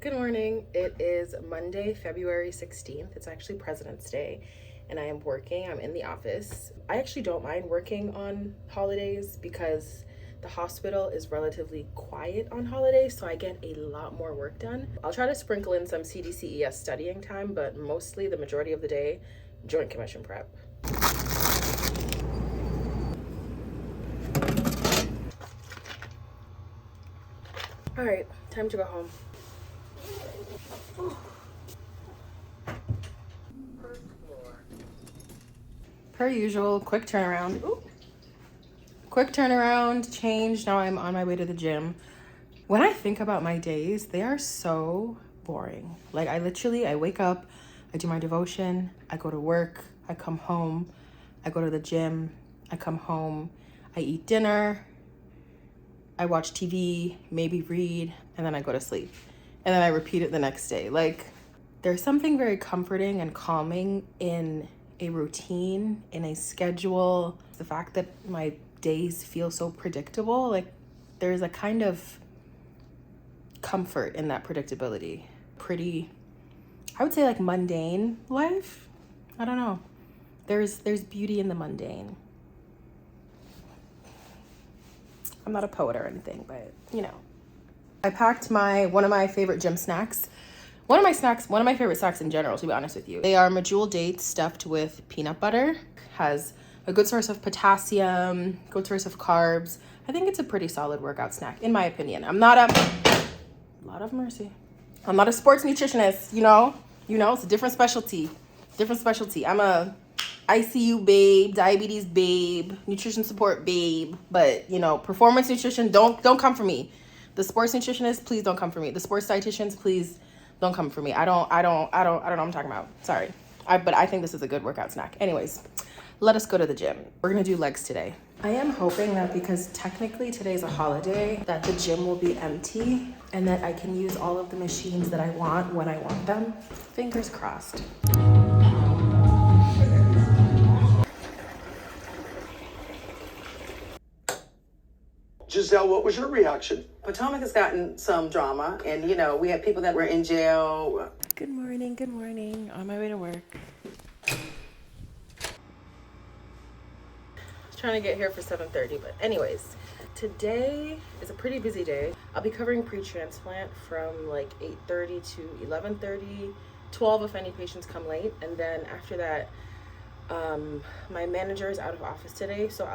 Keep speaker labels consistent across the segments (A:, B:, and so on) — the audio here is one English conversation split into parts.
A: Good morning. It is Monday, February 16th. It's actually President's Day, and I am working. I'm in the office. I actually don't mind working on holidays because the hospital is relatively quiet on holidays, so I get a lot more work done. I'll try to sprinkle in some CDCES studying time, but mostly the majority of the day, Joint Commission prep. All right, time to go home. Per usual, quick turnaround. Ooh. Quick turnaround, change. Now I'm on my way to the gym. When I think about my days, they are so boring. Like I wake up, I do my devotion, I go to work, I come home, I go to the gym, I come home, I eat dinner, I watch TV, maybe read, and then I go to sleep. And then I repeat it the next day. Like, there's something very comforting and calming in a routine, in a schedule. The fact that my days feel so predictable, like there's a kind of comfort in that predictability. Pretty, I would say, like mundane life. I don't know. There's beauty in the mundane. I'm not a poet or anything, but you know. I packed one of my favorite gym snacks. One of my favorite snacks in general, to be honest with you. They are medjool dates stuffed with peanut butter. Has a good source of potassium, good source of carbs. I think it's a pretty solid workout snack, in my opinion. I'm not a lot of mercy. I'm not a sports nutritionist, you know, it's a different specialty. I'm a ICU babe, diabetes babe, nutrition support babe, but performance nutrition, don't come for me. The sports nutritionists, please don't come for me. The sports dietitians, please don't come for me. I don't know what I'm talking about. Sorry. But I think this is a good workout snack. Anyways, let us go to the gym. We're going to do legs today. I am hoping that because technically today's a holiday, that the gym will be empty and that I can use all of the machines that I want when I want them. Fingers crossed.
B: Giselle, what was your reaction?
C: Potomac has gotten some drama, and we had people that were in jail.
A: Good morning. On my way to work. Trying to get here for 7:30, but anyways, today is a pretty busy day. I'll be covering pre-transplant from like 8:30 to 11:30, 12 if any patients come late, and then after that, my manager is out of office today, so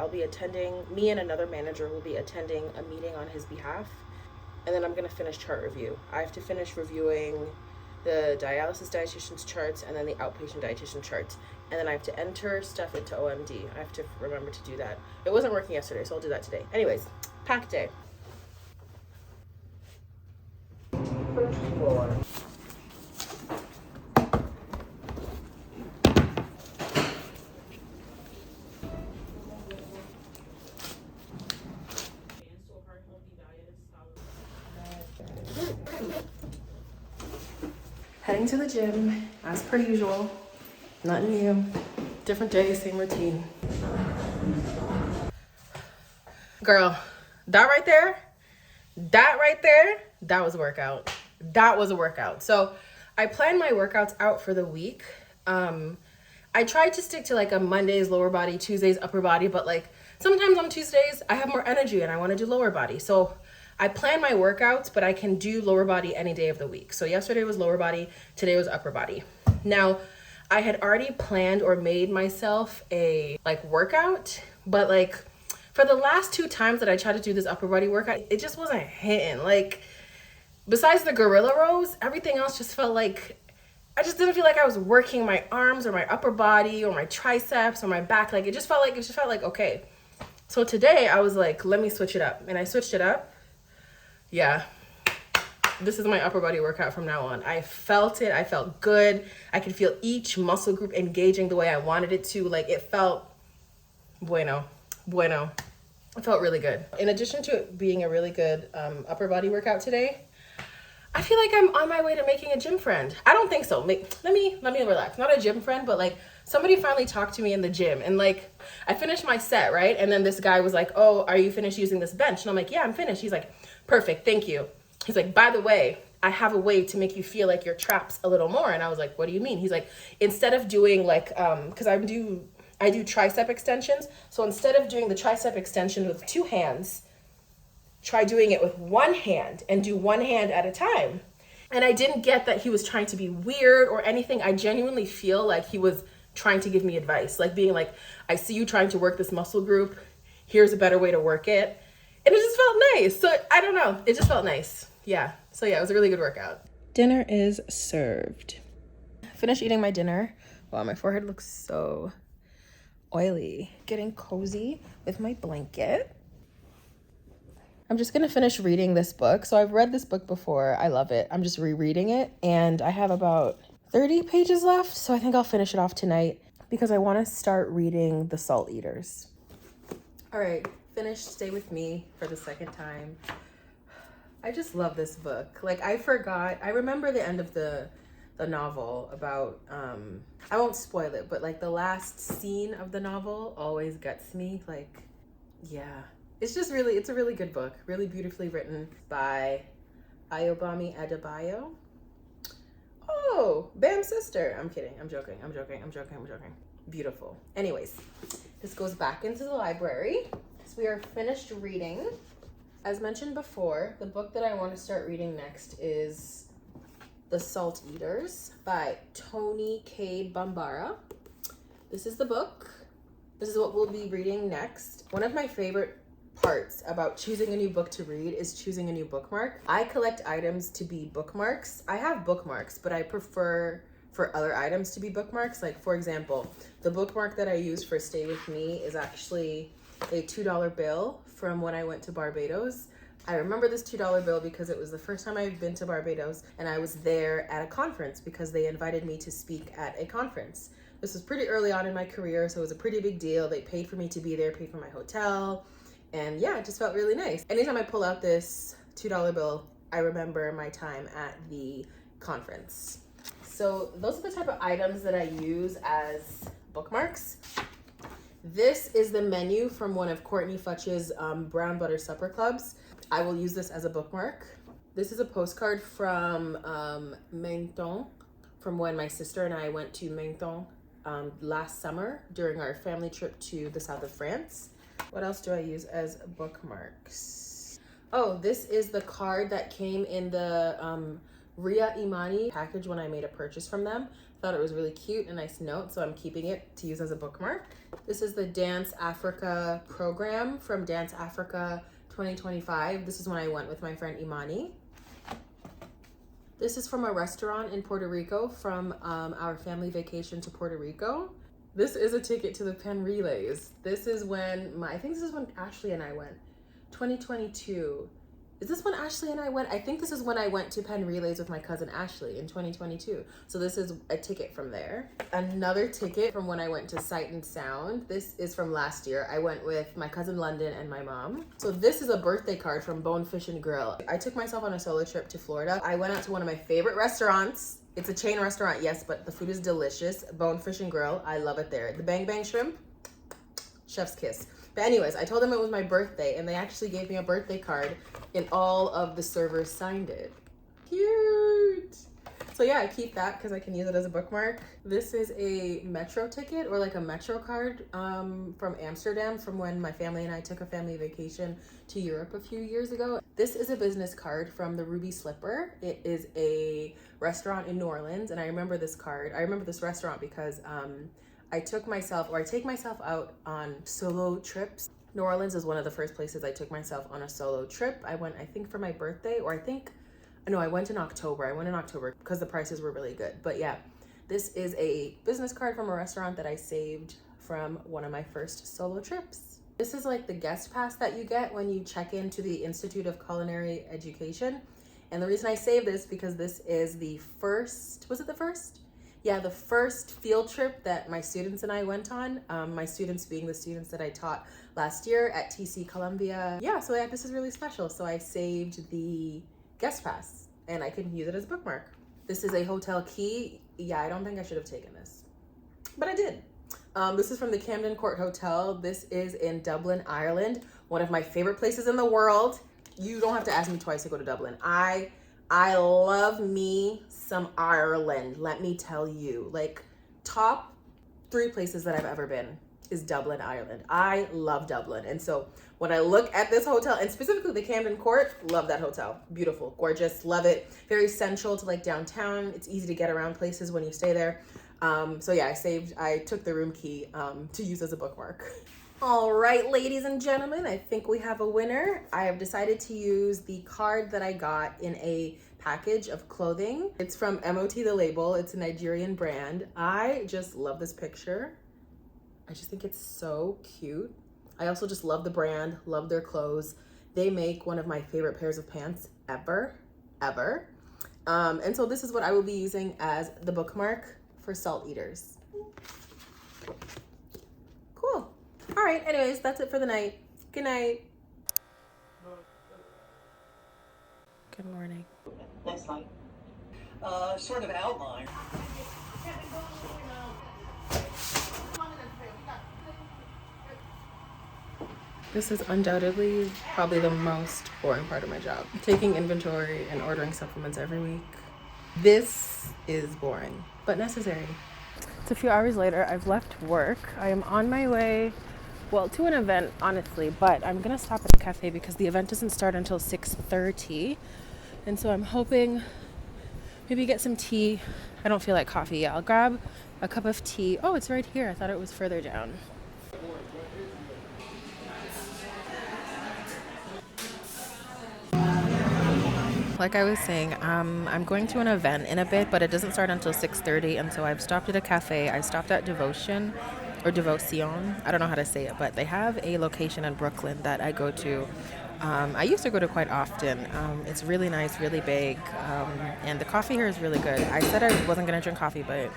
A: me and another manager will be attending a meeting on his behalf, and then I'm going to finish chart review. I have to finish reviewing the dialysis dietitian's charts and then the outpatient dietitian charts, and then I have to enter stuff into OMD. I have to remember to do that. It wasn't working yesterday, so I'll do that today. Anyways, packed day.
B: First floor.
A: Heading to the gym, as per usual. Nothing new. Different day, same routine. Girl, that right there, that was a workout. That was a workout. So I planned my workouts out for the week. I tried to stick to like a Mondays lower body, Tuesdays upper body, but like sometimes on Tuesdays I have more energy and I want to do lower body. So I plan my workouts, but I can do lower body any day of the week. So yesterday was lower body, today was upper body. Now, I had already planned or made myself a workout, but like for the last 2 times that I tried to do this upper body workout, it just wasn't hitting. Like besides the gorilla rows, everything else just felt like I just didn't feel like I was working my arms or my upper body or my triceps or my back. Like it just felt like okay. So today I was like, let me switch it up, and I switched it up. Yeah, this is my upper body workout from now on. I felt it. I felt good. I could feel each muscle group engaging the way I wanted it to. Like it felt bueno. It felt really good. In addition to it being a really good upper body workout today, I feel like I'm on my way to making a gym friend. I don't think so. Let me relax. Not a gym friend, but like somebody finally talked to me in the gym, and like I finished my set, right? And then this guy was like, "Oh, are you finished using this bench?" And I'm like, "Yeah, I'm finished." He's like, "Perfect, thank you." He's like, "By the way, I have a way to make you feel like you're trapped a little more. And I was like, what do you mean? He's like, instead of doing like, because I do tricep extensions. So instead of doing the tricep extension with 2 hands, try doing it with 1 hand and do 1 hand at a time. And I didn't get that he was trying to be weird or anything. I genuinely feel like he was trying to give me advice, like being like, I see you trying to work this muscle group. Here's a better way to work it. And it just felt nice. So I don't know. It just felt nice. Yeah. So yeah, it was a really good workout. Dinner is served. Finished eating my dinner. Wow, my forehead looks so oily. Getting cozy with my blanket. I'm just gonna finish reading this book. So I've read this book before. I love it. I'm just rereading it. And I have about 30 pages left. So I think I'll finish it off tonight because I wanna start reading The Salt Eaters. All right, finished Stay With Me for the second time. I just love this book. Like I remember the end of the novel about, I won't spoil it, but like the last scene of the novel always gets me. Like, yeah. It's a really good book, really beautifully written by Ayobami Adebayo. Oh, Bam's sister. I'm kidding. I'm joking. Beautiful. Anyways, this goes back into the library. So we are finished reading. As mentioned before, the book that I want to start reading next is The Salt Eaters by Toni Cade Bambara. This is the book. This is what we'll be reading next. One of my favorite parts about choosing a new book to read is choosing a new bookmark. I collect items to be bookmarks. I have bookmarks, but I prefer for other items to be bookmarks. Like for example, the bookmark that I use for Stay With Me is actually a $2 bill from when I went to Barbados. I remember this $2 bill because it was the first time I've been to Barbados and I was there at a conference because they invited me to speak at a conference. This was pretty early on in my career, so it was a pretty big deal. They paid for me to be there, paid for my hotel. And yeah, it just felt really nice. Anytime I pull out this $2 bill, I remember my time at the conference. So those are the type of items that I use as bookmarks. This is the menu from one of Courtney Futch's Brown Butter Supper Clubs. I will use this as a bookmark. This is a postcard from Menton, from when my sister and I went to Menton last summer during our family trip to the south of France. What else do I use as bookmarks? Oh, this is the card that came in the Ria Imani package when I made a purchase from them. Thought it was really cute, a nice note, so I'm keeping it to use as a bookmark. This is the Dance Africa program from Dance Africa 2025. This is when I went with my friend Imani. This is from a restaurant in Puerto Rico from our family vacation to Puerto Rico. This is a ticket to the Penn Relays. This is when I think this is when Ashley and I went. 2022. Is this when Ashley and I went? I think this is when I went to Penn Relays with my cousin Ashley in 2022. So this is a ticket from there. Another ticket from when I went to Sight and Sound. This is from last year. I went with my cousin London and my mom. So this is a birthday card from Bonefish and Grill. I took myself on a solo trip to Florida. I went out to one of my favorite restaurants. It's a chain restaurant, yes, but the food is delicious. Bonefish and Grill, I love it there. The Bang Bang Shrimp, chef's kiss. But anyways, I told them it was my birthday and they actually gave me a birthday card and all of the servers signed it. Cute. So yeah, I keep that because I can use it as a bookmark. This is a metro ticket or like a metro card from Amsterdam from when my family and I took a family vacation to Europe a few years ago. This is a business card from the Ruby Slipper. It is a restaurant in New Orleans and I remember this card. I remember this restaurant because I take myself out on solo trips. New Orleans is one of the first places I took myself on a solo trip. I went, I think for my birthday, I went in October. I went in October because the prices were really good. But yeah, this is a business card from a restaurant that I saved from one of my first solo trips. This is like the guest pass that you get when you check into the Institute of Culinary Education. And the reason I saved this because this is the first, was it the first? Yeah, the first field trip that my students and I went on. My students being the students that I taught last year at TC Columbia. Yeah, so yeah, this is really special. So I saved the guest pass and I can use it as a bookmark. This is a hotel key. Yeah, I don't think I should have taken this, but I did. This is from the Camden Court Hotel. This is in Dublin, Ireland. One of my favorite places in the world. You don't have to ask me twice to go to Dublin. I I love me some Ireland, let me tell you. Like, top 3 places that I've ever been is Dublin, Ireland. I love Dublin. And so when I look at this hotel, and specifically the Camden Court, love that hotel. Beautiful, gorgeous, love it. Very central to like downtown. It's easy to get around places when you stay there. So yeah, I took the room key to use as a bookmark. All right, ladies and gentlemen, I think we have a winner. I have decided to use the card that I got in a package of clothing. It's from MOT The Label. It's a Nigerian brand. I just love this picture. I just think it's so cute. I also just love the brand, love their clothes. They make one of my favorite pairs of pants ever. And so this is what I will be using as the bookmark for Salt Eaters. Cool. All right, anyways, that's it for the night. Good night. Good morning.
D: Next slide. Sort of outline.
A: This is undoubtedly probably the most boring part of my job. Taking inventory and ordering supplements every week. This is boring, but necessary. It's a few hours later. I've left work. I am on my way, well, to an event, honestly, but I'm gonna stop at a cafe because the event doesn't start until 6:30. And so I'm hoping maybe get some tea. I don't feel like coffee. Yeah, I'll grab a cup of tea. Oh, it's right here. I thought it was further down. Like I was saying, I'm going to an event in a bit, but it doesn't start until 6:30, and so I've stopped at a cafe. I stopped at Devotion, or Devotion. I don't know how to say it, but they have a location in Brooklyn that I go to. I used to go to quite often. It's really nice, really big, and the coffee here is really good. I said I wasn't going to drink coffee, but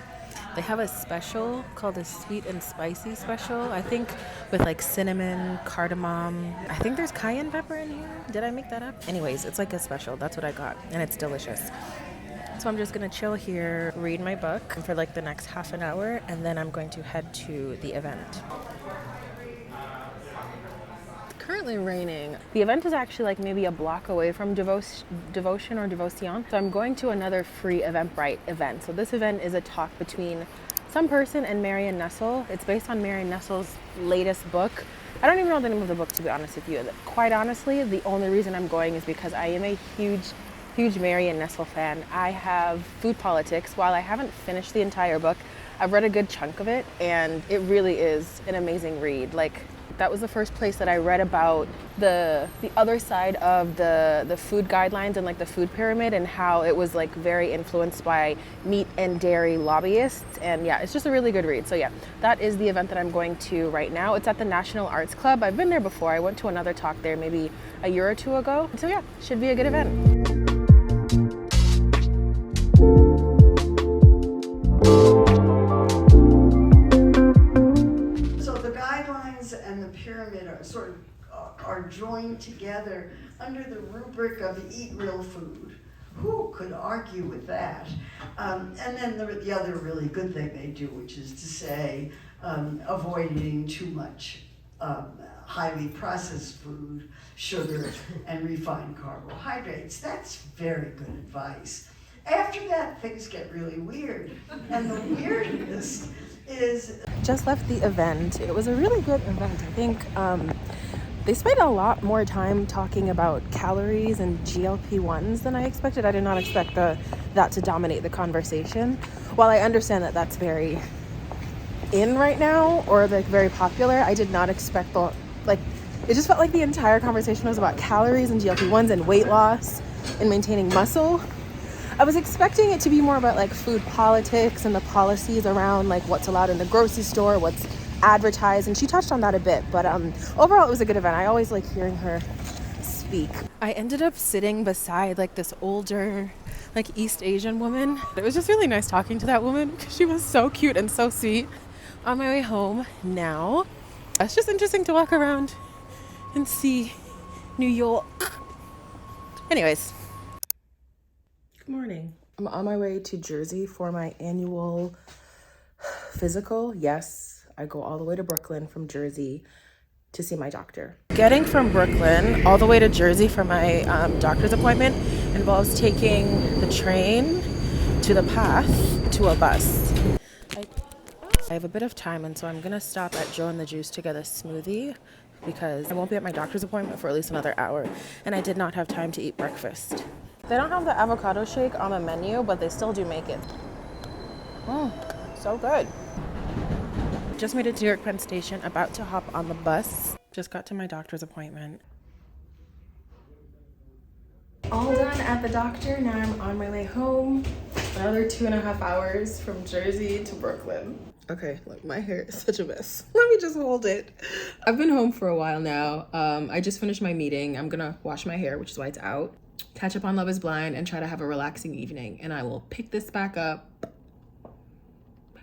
A: they have a special called a sweet and spicy special, I think, with like cinnamon, cardamom. I think there's cayenne pepper in here. Did I make that up? Anyways, it's like a special. That's what I got, and it's delicious. So I'm just gonna chill here, read my book for like the next half an hour, and then I'm going to head to the event. Currently raining. The event is actually like maybe a block away from Devotion or Devotion. So I'm going to another free Eventbrite event. So this event is a talk between some person and Marion Nestle. It's based on Marion Nestle's latest book. I don't even know the name of the book, to be honest with you. Quite honestly, the only reason I'm going is because I am a huge Marion Nestle fan. I have Food Politics. While I haven't finished the entire book, I've read a good chunk of it, and it really is an amazing read. Like, that was the first place that I read about the other side of the food guidelines and like the food pyramid, and how it was like very influenced by meat and dairy lobbyists. And yeah, it's just a really good read. So yeah, that is the event that I'm going to right now. It's at the National Arts Club. I've been there before. I went to another talk there maybe a year or two ago. So yeah, should be a good event.
E: And the pyramid are joined together under the rubric of eat real food. Who could argue with that? And then the other really good thing they do, which is to say, avoid eating too much highly processed food, sugar, and refined carbohydrates. That's very good advice. After that, things get really weird. And the weirdest is...
A: Just left the event. It was a really good event. I think they spent a lot more time talking about calories and GLP-1s than I expected. I did not expect that to dominate the conversation. While I understand that that's very in right now, or like very popular, I did not expect it just felt like the entire conversation was about calories and GLP-1s and weight loss and maintaining muscle. I was expecting it to be more about like food politics and the policies around like what's allowed in the grocery store, what's advertised, and she touched on that a bit. But overall, it was a good event. I always like hearing her speak. I ended up sitting beside like this older, like East Asian woman. It was just really nice talking to that woman because she was so cute and so sweet. On my way home now, it's just interesting to walk around and see New York. Anyways. Good morning. I'm on my way to Jersey for my annual physical. Yes, I go all the way to Brooklyn from Jersey to see my doctor. Getting from Brooklyn all the way to Jersey for my doctor's appointment involves taking the train to the path to a bus. I have a bit of time, and so I'm gonna stop at Joe and the Juice to get a smoothie because I won't be at my doctor's appointment for at least another hour, and I did not have time to eat breakfast. They don't have the avocado shake on the menu, but they still do make it. So good. Just made it to New York Penn Station, about to hop on the bus. Just got to my doctor's appointment. All done at the doctor. Now I'm on my way home. Another 2.5 hours from Jersey to Brooklyn. Okay, look, my hair is such a mess. Let me just hold it. I've been home for a while now. I just finished my meeting. I'm gonna wash my hair, which is why it's out, catch up on Love is Blind, and try to have a relaxing evening. And I will pick this back up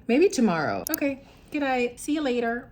A: maybe tomorrow. Okay, good night. See you later.